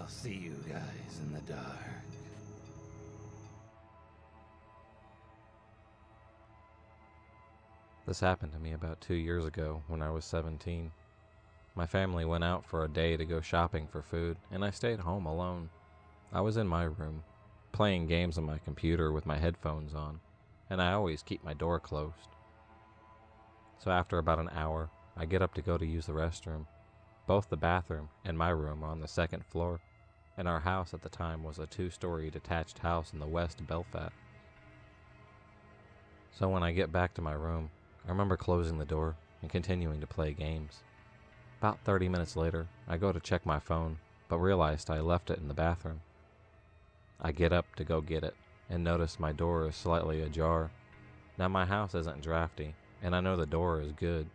see you guys in the dark. This happened to me about 2 years ago when I was 17. My family went out for a day to go shopping for food, and I stayed home alone. I was in my room, playing games on my computer with my headphones on, and I always keep my door closed. So after about an hour, I get up to go to use the restroom. Both the bathroom and my room are on the second floor, and our house at the time was a 2-story detached house in the West Belfast. So when I get back to my room, I remember closing the door and continuing to play games. About 30 minutes later, I go to check my phone, but realized I left it in the bathroom. I get up to go get it, and notice my door is slightly ajar. Now my house isn't drafty, and I know the door is good,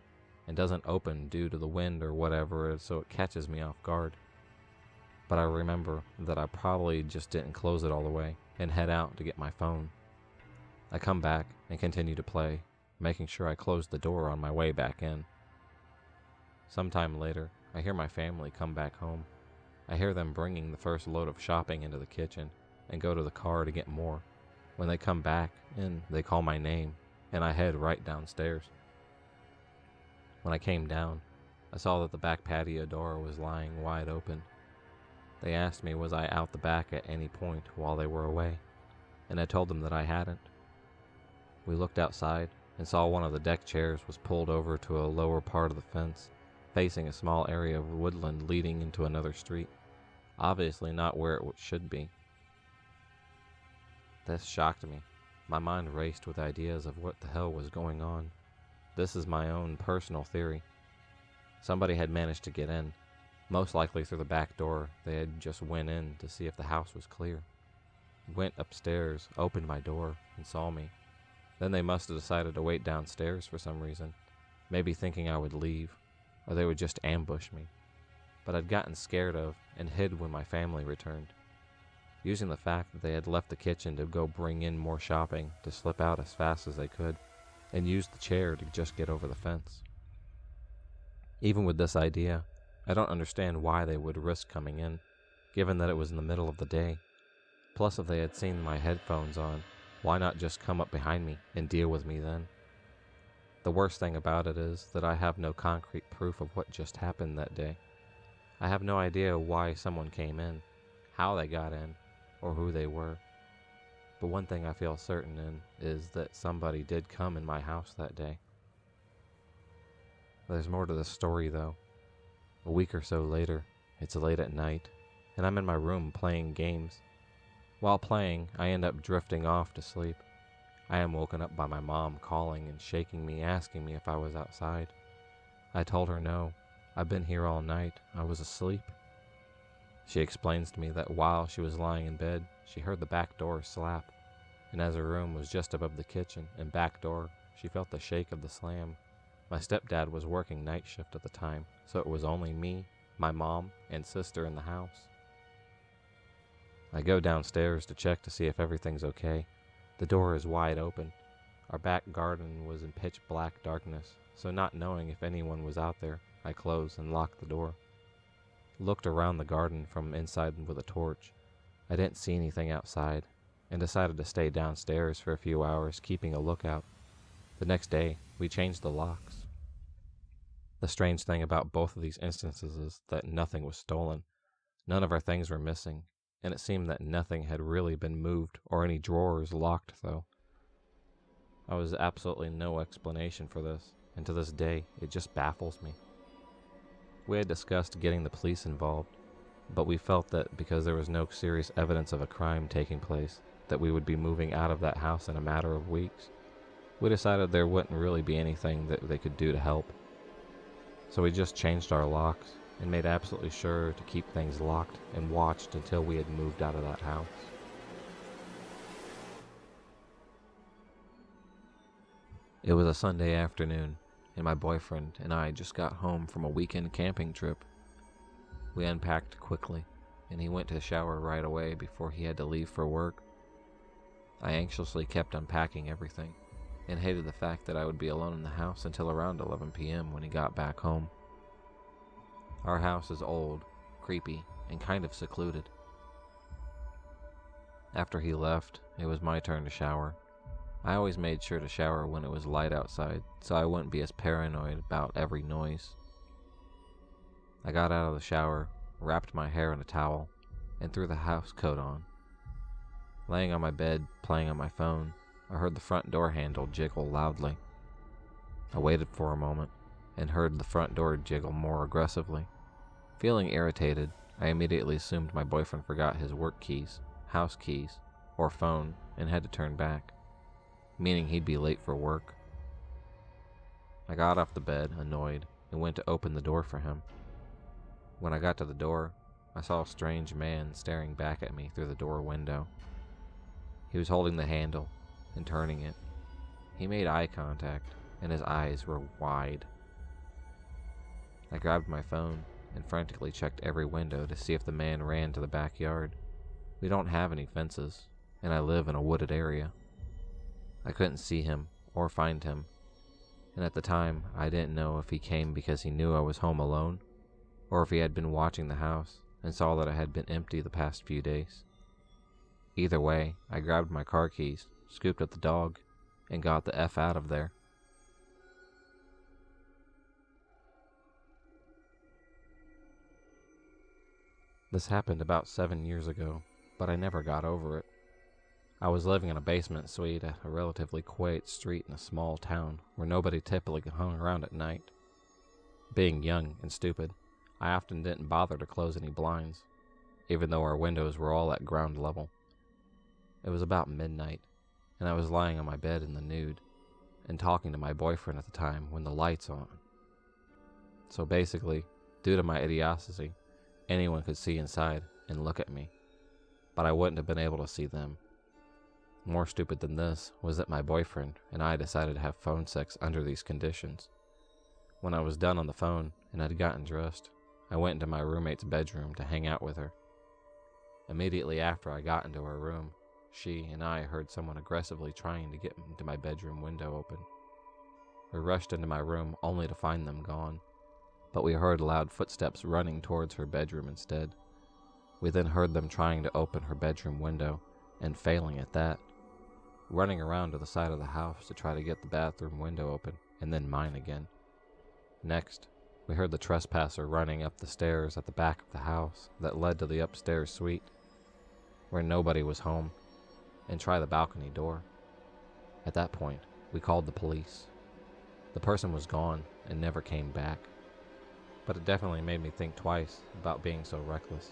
and doesn't open due to the wind or whatever, so it catches me off guard. But I remember that I probably just didn't close it all the way, and head out to get my phone. I come back and continue to play, making sure I closed the door on my way back in. Sometime later, I hear my family come back home. I hear them bringing the first load of shopping into the kitchen and go to the car to get more. When they come back in, they call my name, and I head right downstairs. When I came down, I saw that the back patio door was lying wide open. They asked me was I out the back at any point while they were away, and I told them that I hadn't. We looked outside and saw one of the deck chairs was pulled over to a lower part of the fence, facing a small area of woodland leading into another street, obviously not where it should be. This shocked me. My mind raced with ideas of what the hell was going on. This is my own personal theory. Somebody had managed to get in, most likely through the back door. They had just went in to see if the house was clear. Went upstairs, opened my door, and saw me. Then they must have decided to wait downstairs for some reason, maybe thinking I would leave, or they would just ambush me. But I'd gotten scared of and hid when my family returned, using the fact that they had left the kitchen to go bring in more shopping to slip out as fast as they could, and use the chair to just get over the fence. Even with this idea, I don't understand why they would risk coming in, given that it was in the middle of the day. Plus, if they had seen my headphones on, why not just come up behind me and deal with me then? The worst thing about it is that I have no concrete proof of what just happened that day. I have no idea why someone came in, how they got in, or who they were. But one thing I feel certain in is that somebody did come in my house that day. There's more to the story though. A week or so later, it's late at night, and I'm in my room playing games. While playing, I end up drifting off to sleep. I am woken up by my mom calling and shaking me, asking me if I was outside. I told her no, I've been here all night, I was asleep. She explains to me that while she was lying in bed, she heard the back door slap, and as her room was just above the kitchen and back door, she felt the shake of the slam. My stepdad was working night shift at the time, so it was only me, my mom, and sister in the house. I go downstairs to check to see if everything's okay. The door is wide open. Our back garden was in pitch black darkness, so not knowing if anyone was out there, I closed and locked the door. Looked around the garden from inside with a torch. I didn't see anything outside, and decided to stay downstairs for a few hours, keeping a lookout. The next day, we changed the locks. The strange thing about both of these instances is that nothing was stolen. None of our things were missing, and it seemed that nothing had really been moved or any drawers locked though. There was absolutely no explanation for this, and to this day, it just baffles me. We had discussed getting the police involved, but we felt that because there was no serious evidence of a crime taking place, that we would be moving out of that house in a matter of weeks. We decided there wouldn't really be anything that they could do to help. So we just changed our locks and made absolutely sure to keep things locked and watched until we had moved out of that house. It was a Sunday afternoon, and my boyfriend and I just got home from a weekend camping trip. We unpacked quickly, and he went to the shower right away before he had to leave for work. I anxiously kept unpacking everything, and hated the fact that I would be alone in the house until around 11 p.m. when he got back home. Our house is old, creepy, and kind of secluded. After he left, it was my turn to shower. I always made sure to shower when it was light outside, so I wouldn't be as paranoid about every noise. I got out of the shower, wrapped my hair in a towel, and threw the house coat on. Laying on my bed, playing on my phone, I heard the front door handle jiggle loudly. I waited for a moment, and heard the front door jiggle more aggressively. Feeling irritated, I immediately assumed my boyfriend forgot his work keys, house keys, or phone, and had to turn back, meaning he'd be late for work. I got off the bed, annoyed, and went to open the door for him. When I got to the door, I saw a strange man staring back at me through the door window. He was holding the handle and turning it. He made eye contact, and his eyes were wide. I grabbed my phone and frantically checked every window to see if the man ran to the backyard. We don't have any fences, and I live in a wooded area. I couldn't see him or find him, and at the time I didn't know if he came because he knew I was home alone, or if he had been watching the house and saw that it had been empty the past few days. Either way, I grabbed my car keys, scooped up the dog, and got the F out of there. This happened about 7 years ago, but I never got over it. I was living in a basement suite at a relatively quiet street in a small town where nobody typically hung around at night. Being young and stupid, I often didn't bother to close any blinds, even though our windows were all at ground level. It was about midnight, and I was lying on my bed in the nude and talking to my boyfriend at the time when the lights on. So basically, due to my idiocy, anyone could see inside and look at me, but I wouldn't have been able to see them. More stupid than this was that my boyfriend and I decided to have phone sex under these conditions. When I was done on the phone and had gotten dressed, I went into my roommate's bedroom to hang out with her. Immediately after I got into her room, she and I heard someone aggressively trying to get into my bedroom window open. We rushed into my room only to find them gone, but we heard loud footsteps running towards her bedroom instead. We then heard them trying to open her bedroom window, and failing at that, running around to the side of the house to try to get the bathroom window open, and then mine again. Next, we heard the trespasser running up the stairs at the back of the house that led to the upstairs suite, where nobody was home, and try the balcony door. At that point, we called the police. The person was gone and never came back, but it definitely made me think twice about being so reckless.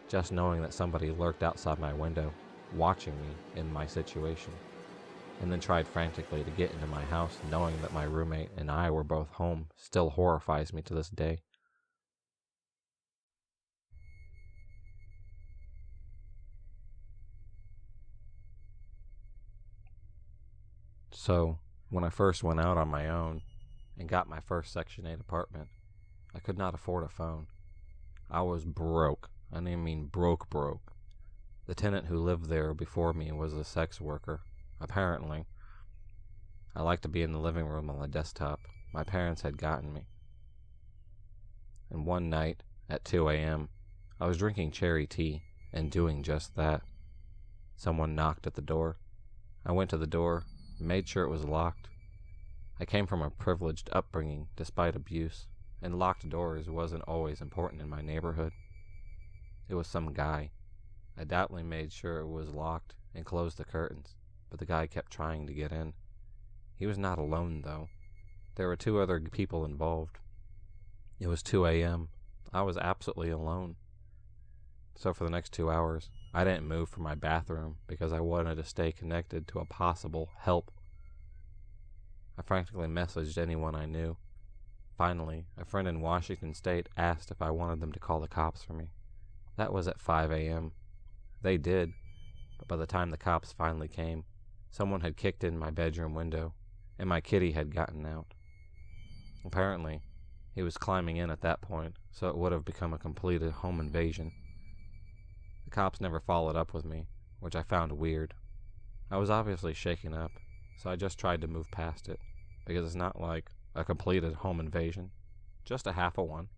Just knowing that somebody lurked outside my window, watching me in my situation, and then tried frantically to get into my house knowing that my roommate and I were both home still horrifies me to this day. So, when I first went out on my own and got my first Section 8 apartment, I could not afford a phone. I was broke. I didn't mean broke. The tenant who lived there before me was a sex worker, apparently. I liked to be in the living room on the desktop my parents had gotten me. And one night, at 2 a.m., I was drinking cherry tea and doing just that. Someone knocked at the door. I went to the door, made sure it was locked. I came from a privileged upbringing despite abuse, and locked doors wasn't always important in my neighborhood. It was some guy. I doubtly made sure it was locked and closed the curtains, but the guy kept trying to get in. He was not alone, though. There were 2 other people involved. It was 2 a.m. I was absolutely alone. So for the next 2 hours, I didn't move from my bathroom because I wanted to stay connected to a possible help. I frantically messaged anyone I knew. Finally, a friend in Washington State asked if I wanted them to call the cops for me. That was at 5 a.m. They did, but by the time the cops finally came, someone had kicked in my bedroom window, and my kitty had gotten out. Apparently, he was climbing in at that point, so it would have become a completed home invasion. The cops never followed up with me, which I found weird. I was obviously shaken up, so I just tried to move past it, because it's not like a completed home invasion, just a half a one.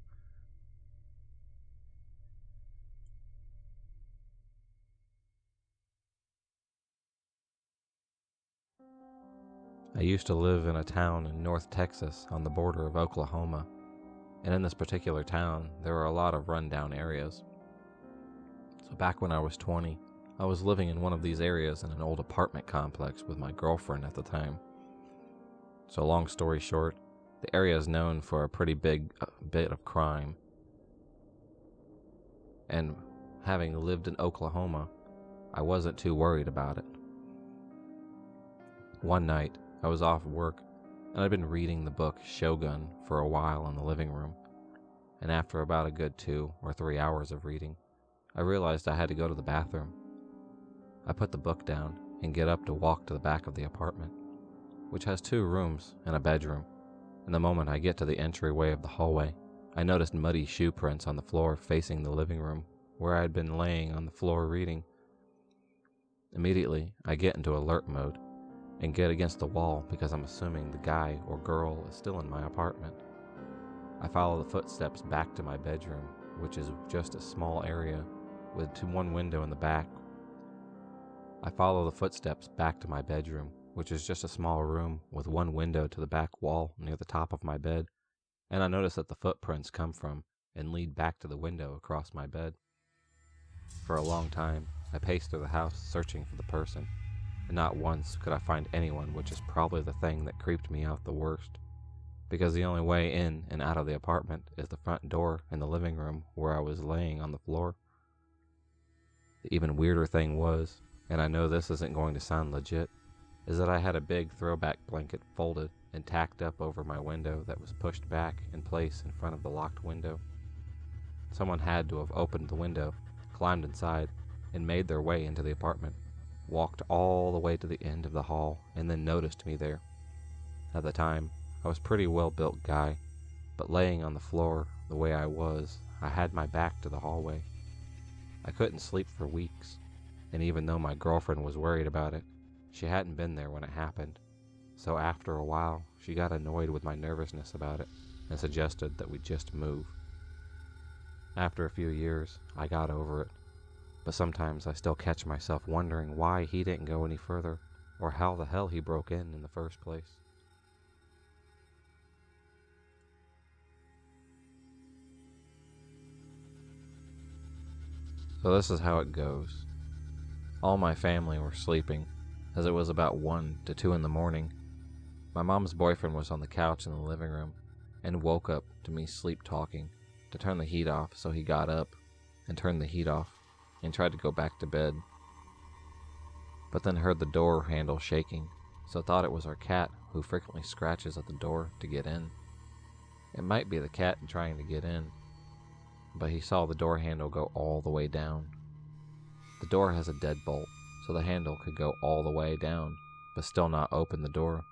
I used to live in a town in North Texas on the border of Oklahoma, and in this particular town, there were a lot of rundown areas. So back when I was 20, I was living in one of these areas in an old apartment complex with my girlfriend at the time. So long story short, the area is known for a pretty big bit of crime. And having lived in Oklahoma, I wasn't too worried about it. One night, I was off work, and I'd been reading the book Shogun for a while in the living room, and after about a good 2 or 3 hours of reading, I realized I had to go to the bathroom. I put the book down and get up to walk to the back of the apartment, which has 2 rooms and a bedroom, and the moment I get to the entryway of the hallway, I noticed muddy shoe prints on the floor facing the living room where I had been laying on the floor reading. Immediately, I get into alert mode and get against the wall because I'm assuming the guy or girl is still in my apartment. I follow the footsteps back to my bedroom, which is just a small area with one window in the back. I follow the footsteps back to my bedroom, which is just a small room with one window to the back wall near the top of my bed, and I notice that the footprints come from and lead back to the window across my bed. For a long time, I paced through the house searching for the person, and not once could I find anyone, which is probably the thing that creeped me out the worst, because the only way in and out of the apartment is the front door in the living room where I was laying on the floor. The even weirder thing was, and I know this isn't going to sound legit, is that I had a big throwback blanket folded and tacked up over my window that was pushed back in place in front of the locked window. Someone had to have opened the window, climbed inside, and made their way into the apartment, walked all the way to the end of the hall, and then noticed me there. At the time, I was a pretty well-built guy, but laying on the floor the way I was, I had my back to the hallway. I couldn't sleep for weeks, and even though my girlfriend was worried about it, she hadn't been there when it happened. So after a while, she got annoyed with my nervousness about it and suggested that we just move. After a few years, I got over it, but sometimes I still catch myself wondering why he didn't go any further, or how the hell he broke in the first place. So this is how it goes. All my family were sleeping, as it was about 1 to 2 in the morning. My mom's boyfriend was on the couch in the living room and woke up to me sleep talking to turn the heat off, so he got up and turned the heat off and tried to go back to bed, but then heard the door handle shaking, so thought it was our cat who frequently scratches at the door to get in. It might be the cat trying to get in, but he saw the door handle go all the way down. The door has a deadbolt, so the handle could go all the way down, but still not open the door.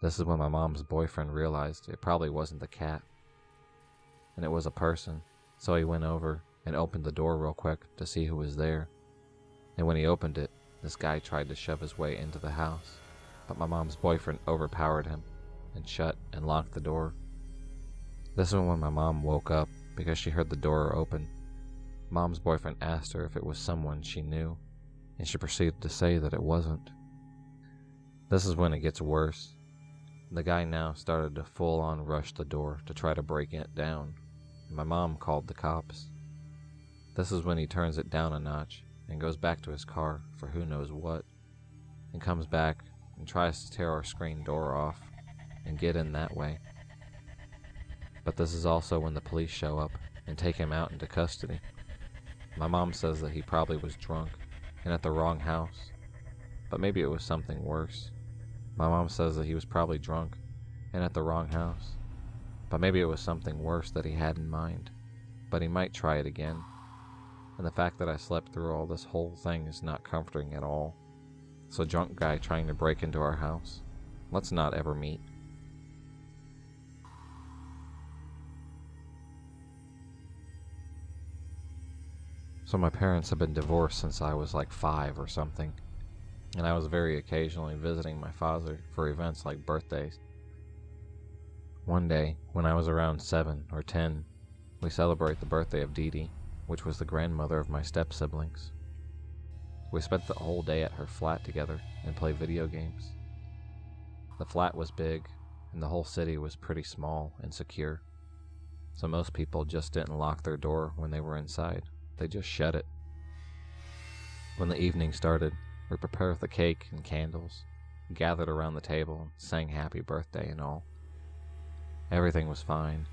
This is when my mom's boyfriend realized it probably wasn't the cat, and it was a person, so he went over and opened the door real quick to see who was there. And when he opened it, this guy tried to shove his way into the house, but my mom's boyfriend overpowered him and shut and locked the door. This is when my mom woke up because she heard the door open. Mom's boyfriend asked her if it was someone she knew, and she proceeded to say that it wasn't. This is when it gets worse. The guy now started to full-on rush the door to try to break it down. My mom called the cops. This is when he turns it down a notch and goes back to his car for who knows what, and comes back and tries to tear our screen door off and get in that way. But this is also when the police show up and take him out into custody. My mom says that he probably was drunk and at the wrong house, but maybe it was something worse. My mom says that he was probably drunk and at the wrong house, but maybe it was something worse that he had in mind, but he might try it again. And the fact that I slept through all this whole thing is not comforting at all. So drunk guy trying to break into our house, let's not ever meet. So my parents have been divorced since I was like 5 or something, and I was very occasionally visiting my father for events like birthdays. One day, when I was around 7 or 10, we celebrate the birthday of Dee Dee, which was the grandmother of my step-siblings. We spent the whole day at her flat together and played video games. The flat was big, and the whole city was pretty small and secure. So most people just didn't lock their door when they were inside. They just shut it. When the evening started, we prepared the cake and candles, gathered around the table, and sang happy birthday and all. Everything was fine,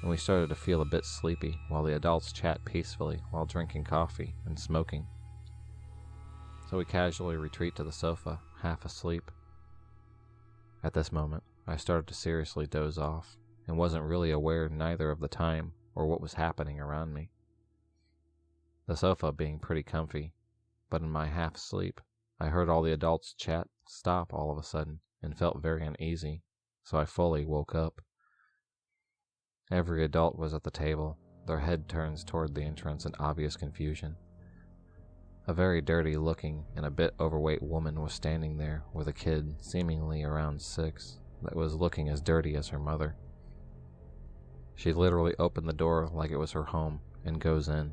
and we started to feel a bit sleepy while the adults chat peacefully while drinking coffee and smoking. So we casually retreat to the sofa, half asleep. At this moment, I started to seriously doze off, and wasn't really aware neither of the time or what was happening around me. The sofa being pretty comfy, but in my half sleep, I heard all the adults chat stop all of a sudden and felt very uneasy, so I fully woke up. Every adult was at the table, their head turns toward the entrance in obvious confusion. A very dirty-looking and a bit overweight woman was standing there with a kid, seemingly around 6, that was looking as dirty as her mother. She literally opened the door like it was her home and goes in.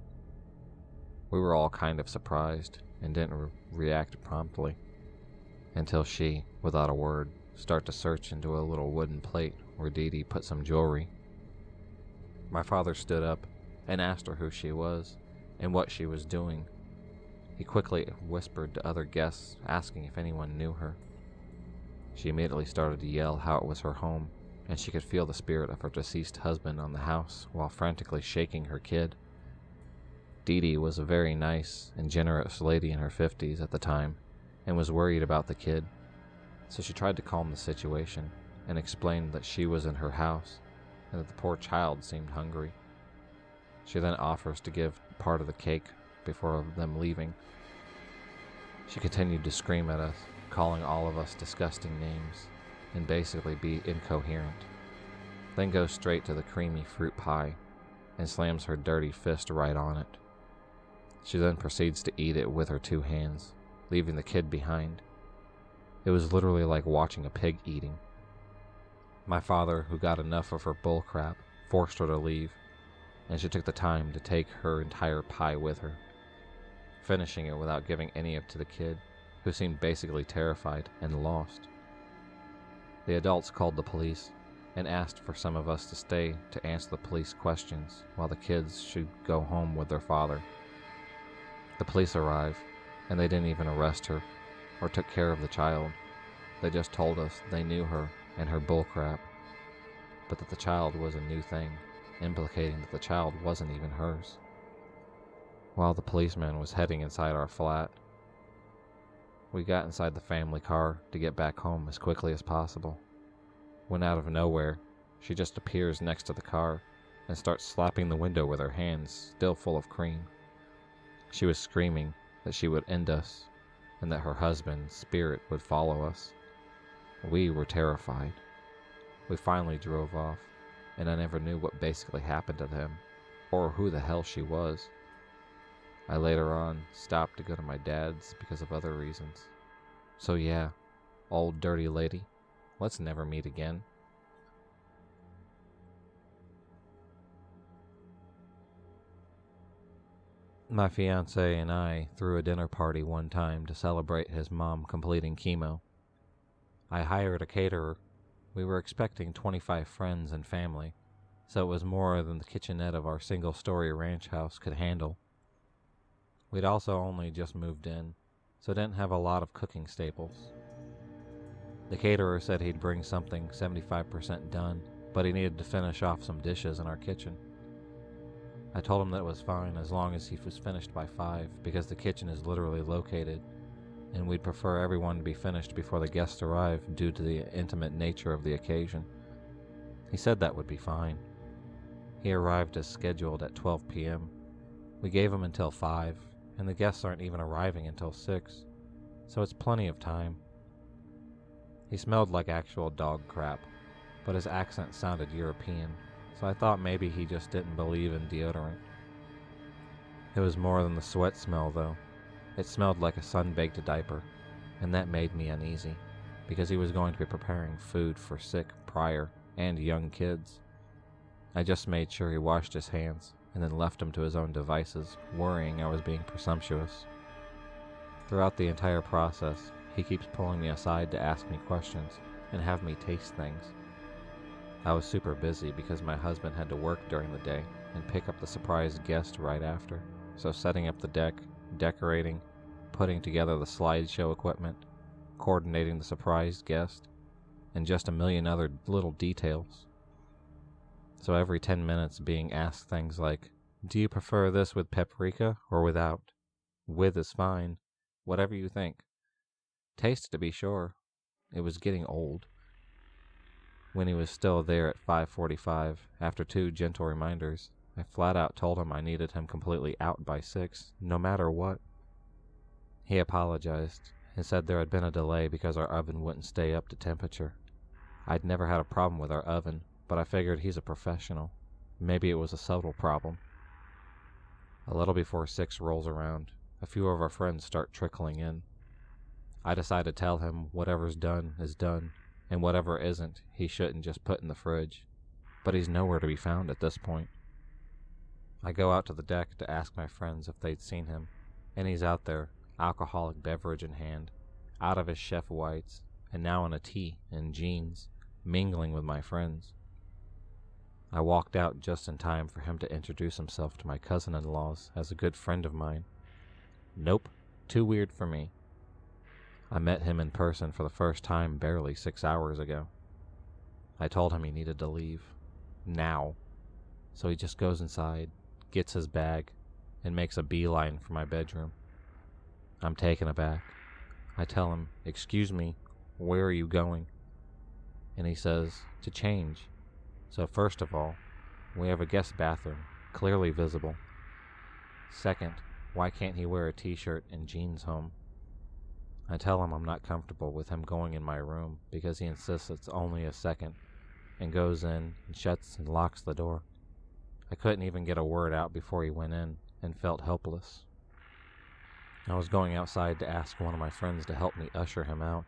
We were all kind of surprised and didn't react promptly until she, without a word, started to search into a little wooden plate where Dee Dee put some jewelry. My father stood up and asked her who she was and what she was doing. He quickly whispered to other guests, asking if anyone knew her. She immediately started to yell how it was her home, and she could feel the spirit of her deceased husband on the house while frantically shaking her kid. Dee Dee was a very nice and generous lady in her 50s at the time, and was worried about the kid, so she tried to calm the situation and explained that she was in her house and that the poor child seemed hungry. She then offers to give part of the cake before them leaving. She continued to scream at us, calling all of us disgusting names, and basically be incoherent, then goes straight to the creamy fruit pie and slams her dirty fist right on it. She then proceeds to eat it with her 2 hands, leaving the kid behind. It was literally like watching a pig eating. My father, who got enough of her bullcrap, forced her to leave, and she took the time to take her entire pie with her, finishing it without giving any to the kid, who seemed basically terrified and lost. The adults called the police and asked for some of us to stay to answer the police questions while the kids should go home with their father. The police arrived, and they didn't even arrest her or took care of the child. They just told us they knew her and her bullcrap, but that the child was a new thing, implicating that the child wasn't even hers. While the policeman was heading inside our flat, we got inside the family car to get back home as quickly as possible, when out of nowhere, she just appears next to the car and starts slapping the window with her hands still full of cream. She was screaming that she would end us and that her husband's spirit would follow us. We were terrified. We finally drove off, and I never knew what basically happened to him or who the hell she was. I later on stopped to go to my dad's because of other reasons. So yeah, old dirty lady, let's never meet again. My fiancé and I threw a dinner party one time to celebrate his mom completing chemo. I hired a caterer. We were expecting 25 friends and family, so it was more than the kitchenette of our single-story ranch house could handle. We'd also only just moved in, so didn't have a lot of cooking staples. The caterer said he'd bring something 75% done, but he needed to finish off some dishes in our kitchen. I told him that was fine as long as he was finished by 5, because the kitchen is literally located, and we'd prefer everyone to be finished before the guests arrive due to the intimate nature of the occasion. He said that would be fine. He arrived as scheduled at 12 p.m. We gave him until 5, and the guests aren't even arriving until 6, so it's plenty of time. He smelled like actual dog crap, but his accent sounded European, so I thought maybe he just didn't believe in deodorant. It was more than the sweat smell, though. It smelled like a sun-baked diaper, and that made me uneasy, because he was going to be preparing food for sick, prior, and young kids. I just made sure he washed his hands, and then left him to his own devices, worrying I was being presumptuous. Throughout the entire process, he keeps pulling me aside to ask me questions, and have me taste things. I was super busy because my husband had to work during the day and pick up the surprise guest right after, so setting up the deck, decorating, putting together the slideshow equipment, coordinating the surprised guest, and just a million other little details. So every 10 minutes being asked things like, do you prefer this with paprika or without? With is fine. Whatever you think. Taste to be sure. It was getting old. When he was still there at 5:45, after 2 gentle reminders, I flat out told him I needed him completely out by 6, no matter what. He apologized and said there had been a delay because our oven wouldn't stay up to temperature. I'd never had a problem with our oven, but I figured he's a professional. Maybe it was a subtle problem. A little before 6 rolls around, a few of our friends start trickling in. I decide to tell him whatever's done is done, and whatever isn't, he shouldn't just put in the fridge. But he's nowhere to be found at this point. I go out to the deck to ask my friends if they'd seen him, and he's out there, alcoholic beverage in hand, out of his chef whites, and now in a tee and jeans, mingling with my friends. I walked out just in time for him to introduce himself to my cousin-in-laws as a good friend of mine. Nope, too weird for me. I met him in person for the first time barely 6 hours ago. I told him he needed to leave. Now. So he just goes inside, gets his bag, and makes a beeline for my bedroom. I'm taken aback. I tell him, "Excuse me, where are you going?" And he says, "To change." So first of all, we have a guest bathroom, clearly visible. Second, why can't he wear a t-shirt and jeans home? I tell him I'm not comfortable with him going in my room because he insists it's only a second, and goes in and shuts and locks the door. I couldn't even get a word out before he went in, and felt helpless. I was going outside to ask one of my friends to help me usher him out,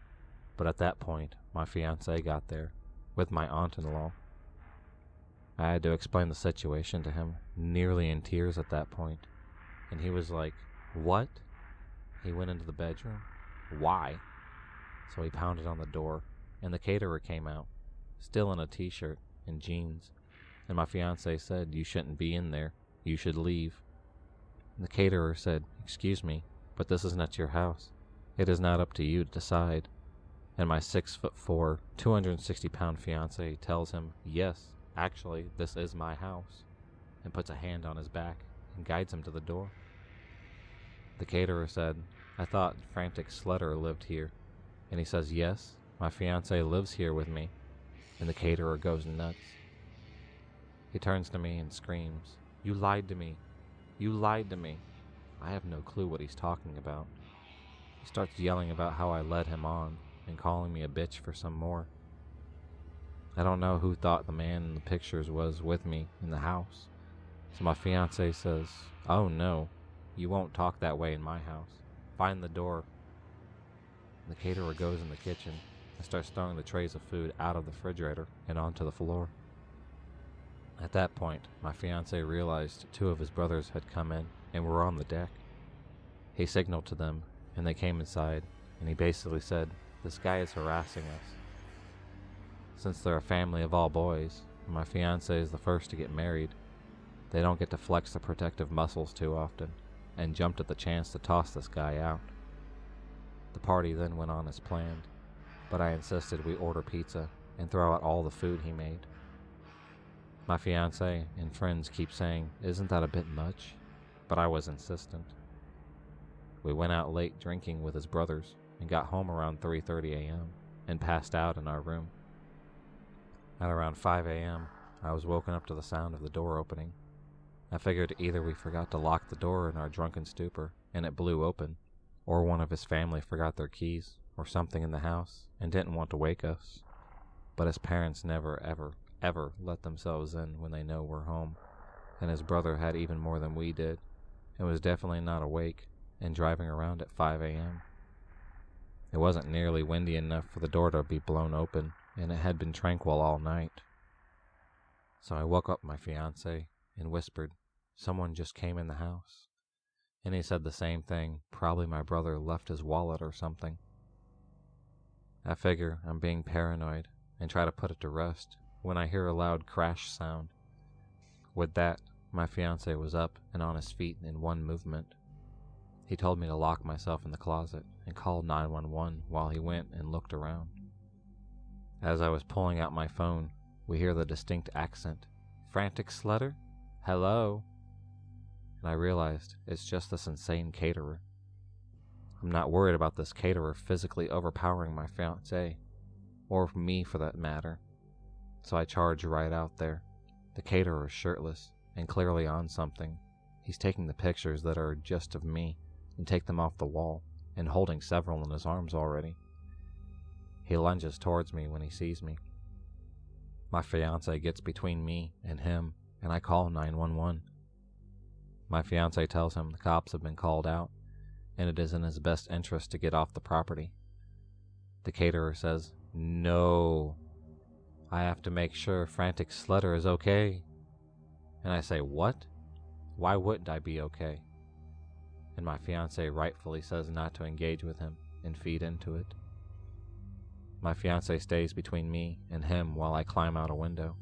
but at that point, my fiancée got there, with my aunt-in-law. I had to explain the situation to him, nearly in tears at that point, and he was like, "What?" He went into the bedroom. Why? So he pounded on the door, and the caterer came out, still in a t-shirt and jeans, and my fiancée said, "You shouldn't be in there. You should leave." And the caterer said, "Excuse me, but this is not your house. It is not up to you to decide." And my 6'4", 260-pound fiancée tells him, "Yes, actually, this is my house," and puts a hand on his back and guides him to the door. The caterer said, "I thought Frantic Slutter lived here." And he says, "Yes, my fiancée lives here with me." And the caterer goes nuts. He turns to me and screams, "You lied to me. You lied to me." I have no clue what he's talking about. He starts yelling about how I led him on and calling me a bitch for some more. I don't know who thought the man in the pictures was with me in the house. So my fiancée says, "Oh no, you won't talk that way in my house. Find the door." The caterer goes in the kitchen and starts throwing the trays of food out of the refrigerator and onto the floor. At that point, my fiancé realized 2 of his brothers had come in and were on the deck. He signaled to them, and they came inside, and he basically said, "This guy is harassing us." Since they're a family of all boys, and my fiancé is the first to get married, they don't get to flex the protective muscles too often, and jumped at the chance to toss this guy out. The party then went on as planned, but I insisted we order pizza and throw out all the food he made. My fiancé and friends keep saying, "Isn't that a bit much?" But I was insistent. We went out late drinking with his brothers and got home around 3:30 a.m. and passed out in our room. At around 5 a.m., I was woken up to the sound of the door opening. I figured either we forgot to lock the door in our drunken stupor and it blew open, or one of his family forgot their keys or something in the house and didn't want to wake us. But his parents never, ever let themselves in when they know we're home, and his brother had even more than we did, and was definitely not awake and driving around at 5 a.m. It wasn't nearly windy enough for the door to be blown open, and it had been tranquil all night. So I woke up my fiancé and whispered, "Someone just came in the house." And he said the same thing, probably my brother left his wallet or something. I figure I'm being paranoid and try to put it to rest when I hear a loud crash sound. With that, my fiancé was up and on his feet in one movement. He told me to lock myself in the closet and call 911 while he went and looked around. As I was pulling out my phone, we hear the distinct accent, "Frantic Slutter? Hello?" And I realized it's just this insane caterer. I'm not worried about this caterer physically overpowering my fiancé, or me for that matter. So I charge right out there. The caterer is shirtless and clearly on something. He's taking the pictures that are just of me and take them off the wall, and holding several in his arms already. He lunges towards me when he sees me. My fiancé gets between me and him, and I call 911. My fiancé tells him the cops have been called out, and it is in his best interest to get off the property. The caterer says, "No, I have to make sure Frantic Slutter is okay." And I say, "What? Why wouldn't I be okay?" And my fiancé rightfully says not to engage with him and feed into it. My fiancé stays between me and him while I climb out a window.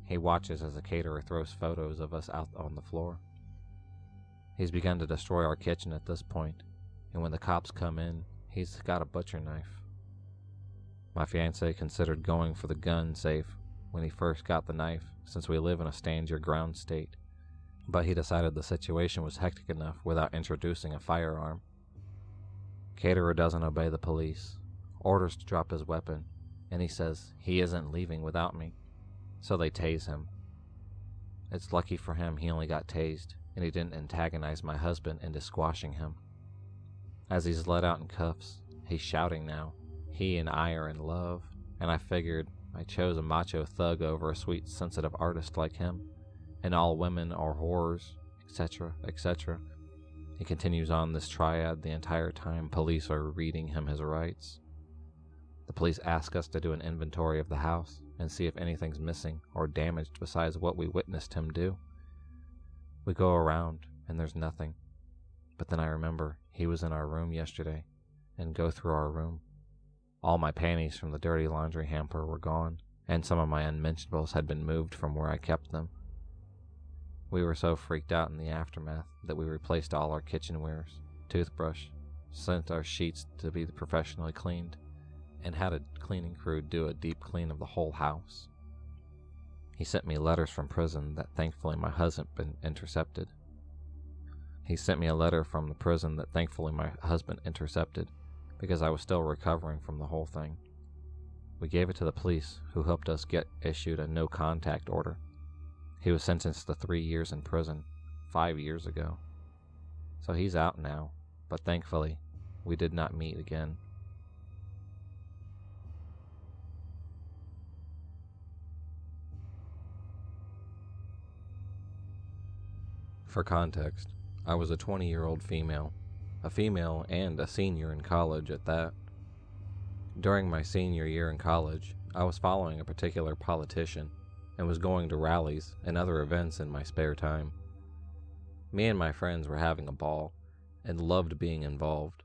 He watches as the caterer throws photos of us out on the floor. He's begun to destroy our kitchen at this point, and when the cops come in, he's got a butcher knife. My fiancé considered going for the gun safe when he first got the knife, since we live in a stand your ground state, but he decided the situation was hectic enough without introducing a firearm. Caterer doesn't obey the police, orders to drop his weapon, and he says he isn't leaving without me, so they tase him. It's lucky for him he only got tased, and he didn't antagonize my husband into squashing him. As he's let out in cuffs, he's shouting now. He and I are in love, and I figured I chose a macho thug over a sweet, sensitive artist like him, and all women are whores, etc., etc. He continues on this triad the entire time police are reading him his rights. The police ask us to do an inventory of the house and see if anything's missing or damaged besides what we witnessed him do. We go around, and there's nothing. But then I remember he was in our room yesterday, and go through our room. All my panties from the dirty laundry hamper were gone, and some of my unmentionables had been moved from where I kept them. We were so freaked out in the aftermath that we replaced all our kitchenwares, toothbrush, sent our sheets to be professionally cleaned, and had a cleaning crew do a deep clean of the whole house. He sent me letters from prison that thankfully my husband intercepted. Because I was still recovering from the whole thing. We gave it to the police, who helped us get issued a no-contact order. He was sentenced to 3 years in prison 5 years ago. So he's out now, but thankfully, we did not meet again. For context, I was a 20-year-old female, a female and a senior in college at that. During my senior year in college, I was following a particular politician and was going to rallies and other events in my spare time. Me and my friends were having a ball and loved being involved.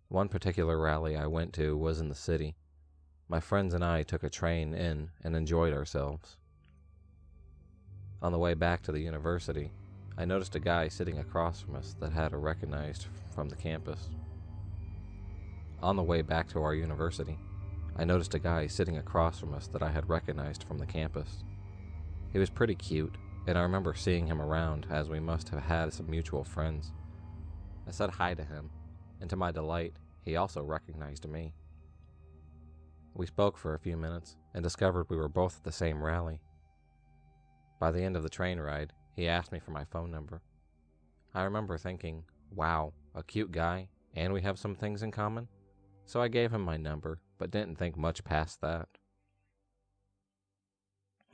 One particular rally I went to was in the city. My friends and I took a train in and enjoyed ourselves. On the way back to the university, I noticed a guy sitting across from us that had recognized from the campus. On the way back to our university, I noticed a guy sitting across from us that I had recognized from the campus. He was pretty cute, and I remember seeing him around, as we must have had some mutual friends. I said hi to him, and to my delight, he also recognized me. We spoke for a few minutes and discovered we were both at the same rally. By the end of the train ride, he asked me for my phone number. I remember thinking, wow, a cute guy, and we have some things in common? So I gave him my number, but didn't think much past that.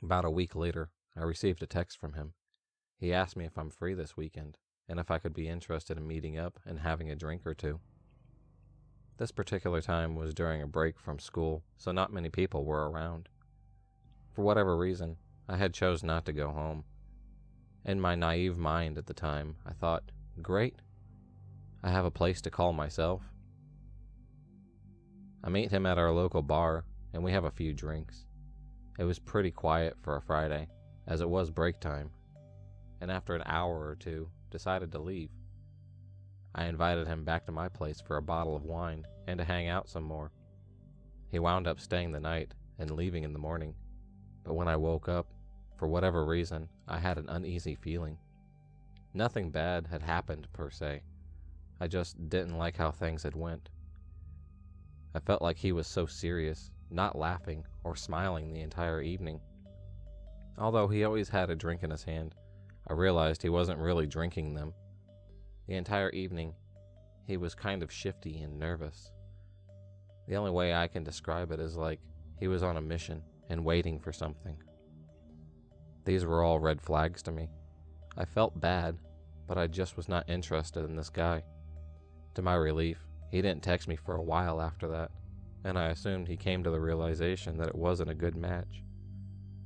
About a week later, I received a text from him. He asked me if I'm free this weekend, and if I could be interested in meeting up and having a drink or two. This particular time was during a break from school, so not many people were around. For whatever reason, I had chose not to go home. In my naive mind at the time, I thought, great, I have a place to call myself. I meet him at our local bar, and we have a few drinks. It was pretty quiet for a Friday, as it was break time, and after an hour or two, decided to leave. I invited him back to my place for a bottle of wine and to hang out some more. He wound up staying the night and leaving in the morning, but when I woke up, for whatever reason, I had an uneasy feeling. Nothing bad had happened per se. I just didn't like how things had went. I felt like he was so serious, not laughing or smiling the entire evening. Although he always had a drink in his hand, I realized he wasn't really drinking them. The entire evening, he was kind of shifty and nervous. The only way I can describe it is like he was on a mission and waiting for something. These were all red flags to me. I felt bad, but I just was not interested in this guy. To my relief, he didn't text me for a while after that, and I assumed he came to the realization that it wasn't a good match.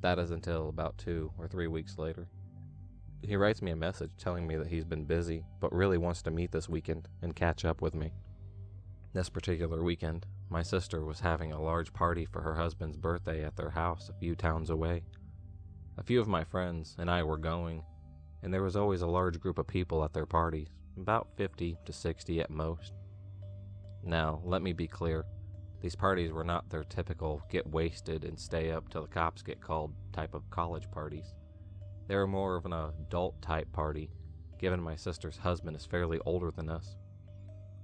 That is until about 2 or 3 weeks later. He writes me a message telling me that he's been busy, but really wants to meet this weekend and catch up with me. This particular weekend, my sister was having a large party for her husband's birthday at their house a few towns away. A few of my friends and I were going, and there was always a large group of people at their parties, about 50 to 60 at most. Now, let me be clear, these parties were not their typical get wasted and stay up till the cops get called type of college parties. They were more of an adult type party, given my sister's husband is fairly older than us.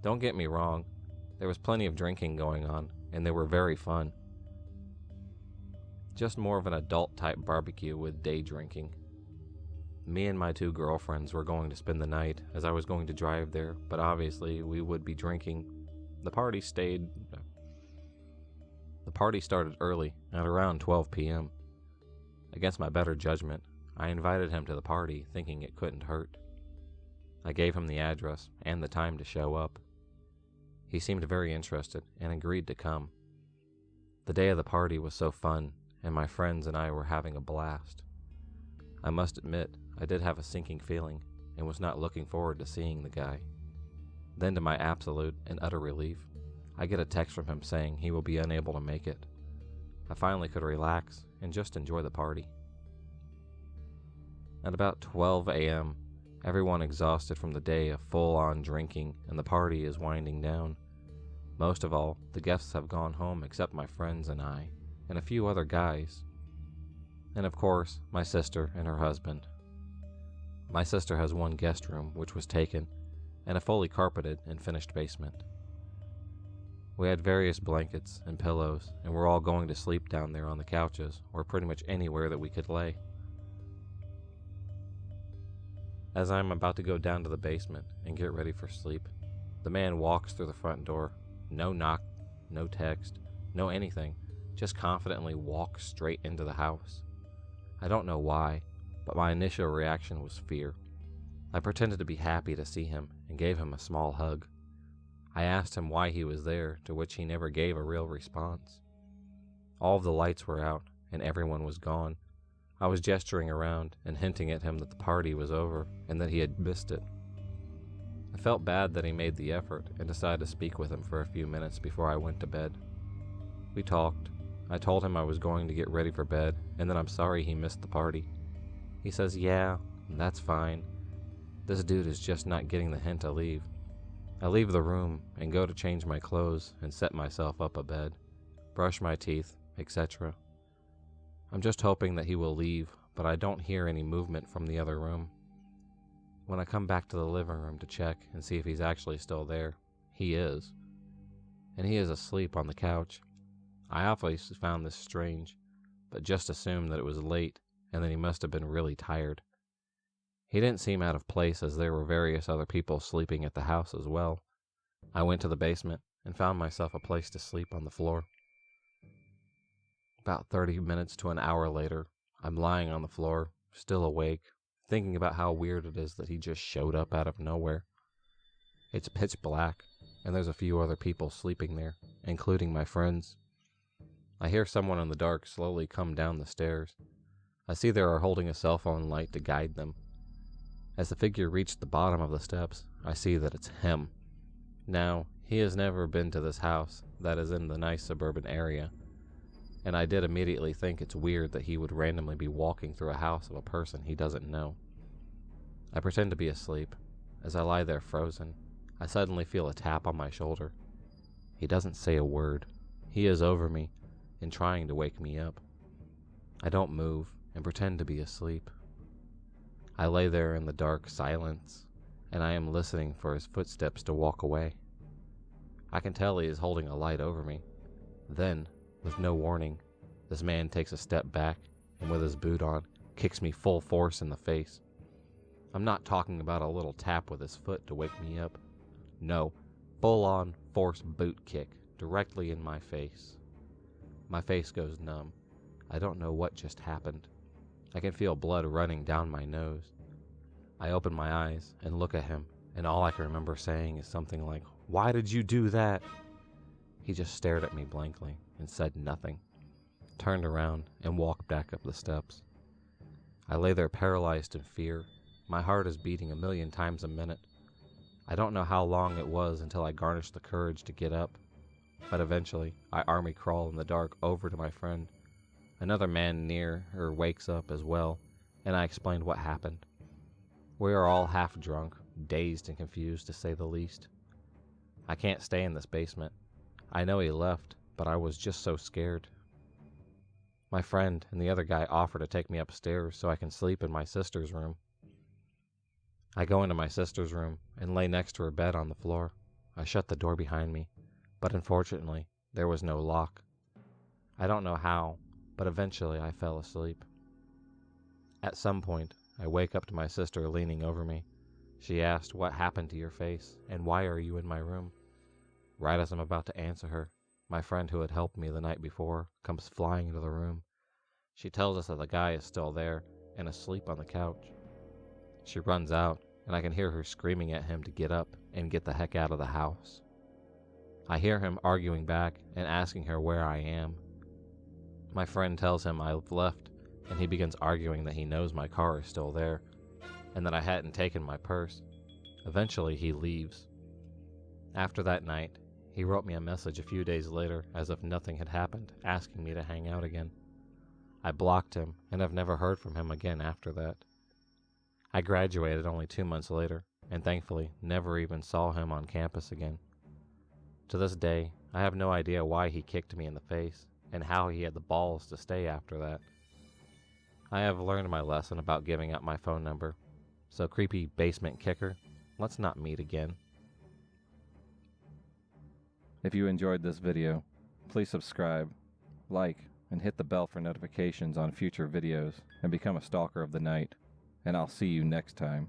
Don't get me wrong, there was plenty of drinking going on, and they were very fun. Just more of an adult type barbecue with day drinking. Me and my 2 girlfriends were going to spend the night, as I was going to drive there, but obviously we would be drinking. The party started early, at around 12 p.m. Against my better judgment, I invited him to the party, thinking it couldn't hurt. I gave him the address and the time to show up. He seemed very interested and agreed to come. The day of the party was so fun, and my friends and I were having a blast. I must admit, I did have a sinking feeling and was not looking forward to seeing the guy. Then, to my absolute and utter relief, I get a text from him saying he will be unable to make it. I finally could relax and just enjoy the party. At about 12 a.m., everyone exhausted from the day of full-on drinking, and the party is winding down. Most of all, the guests have gone home except my friends and I, and a few other guys. And of course, my sister and her husband. My sister has one guest room, which was taken, and a fully carpeted and finished basement. We had various blankets and pillows, and we're all going to sleep down there on the couches, or pretty much anywhere that we could lay. As I'm about to go down to the basement and get ready for sleep, the man walks through the front door. No knock, no text, no anything, just confidently walks straight into the house. I don't know why, but my initial reaction was fear. I pretended to be happy to see him and gave him a small hug. I asked him why he was there, to which he never gave a real response. All of the lights were out and everyone was gone. I was gesturing around and hinting at him that the party was over and that he had missed it. I felt bad that he made the effort and decided to speak with him for a few minutes before I went to bed. We talked. I told him I was going to get ready for bed and that I'm sorry he missed the party. He says, "Yeah, that's fine. This dude is just not getting the hint to leave." I leave the room and go to change my clothes and set myself up a bed, brush my teeth, etc. I'm just hoping that he will leave, but I don't hear any movement from the other room. When I come back to the living room to check and see if he's actually still there, he is. And he is asleep on the couch. I obviously found this strange, but just assumed that it was late and that he must have been really tired. He didn't seem out of place as there were various other people sleeping at the house as well. I went to the basement and found myself a place to sleep on the floor. About 30 minutes to an hour later, I'm lying on the floor, still awake, thinking about how weird it is that he just showed up out of nowhere. It's pitch black, and there's a few other people sleeping there, including my friends. I hear someone in the dark slowly come down the stairs. I see they are holding a cell phone light to guide them. As the figure reached the bottom of the steps, I see that it's him. Now, he has never been to this house, that is in the nice suburban area, and I did immediately think it's weird that he would randomly be walking through a house of a person he doesn't know. I pretend to be asleep. As I lie there frozen, I suddenly feel a tap on my shoulder. He doesn't say a word. He is over me and trying to wake me up. I don't move and pretend to be asleep. I lay there in the dark silence, and I am listening for his footsteps to walk away. I can tell he is holding a light over me. Then, with no warning, this man takes a step back and with his boot on, kicks me full force in the face. I'm not talking about a little tap with his foot to wake me up. No, full-on force boot kick directly in my face. My face goes numb. I don't know what just happened. I can feel blood running down my nose. I open my eyes and look at him, and all I can remember saying is something like, "Why did you do that?" He just stared at me blankly and said nothing, turned around and walked back up the steps. I lay there paralyzed in fear. My heart is beating 1,000,000 times a minute. I don't know how long it was until I garnished the courage to get up, but eventually I army crawl in the dark over to my friend. Another man near her wakes up as well, and I explained what happened. We are all half drunk, dazed and confused to say the least. I can't stay in this basement. I know he left, but I was just so scared. My friend and the other guy offer to take me upstairs so I can sleep in my sister's room. I go into my sister's room and lay next to her bed on the floor. I shut the door behind me, but unfortunately, there was no lock. I don't know how, but eventually I fell asleep. At some point, I wake up to my sister leaning over me. She asked, "What happened to your face, and why are you in my room?" Right as I'm about to answer her, my friend who had helped me the night before comes flying into the room. She tells us that the guy is still there and asleep on the couch. She runs out, and I can hear her screaming at him to get up and get the heck out of the house. I hear him arguing back and asking her where I am. My friend tells him I've left, and he begins arguing that he knows my car is still there, and that I hadn't taken my purse. Eventually, he leaves. After that night, he wrote me a message a few days later as if nothing had happened, asking me to hang out again. I blocked him, and have never heard from him again after that. I graduated only 2 months later, and thankfully never even saw him on campus again. To this day, I have no idea why he kicked me in the face, and how he had the balls to stay after that. I have learned my lesson about giving out my phone number, so creepy basement kicker, let's not meet again. If you enjoyed this video, please subscribe, like, and hit the bell for notifications on future videos, and become a stalker of the night, and I'll see you next time.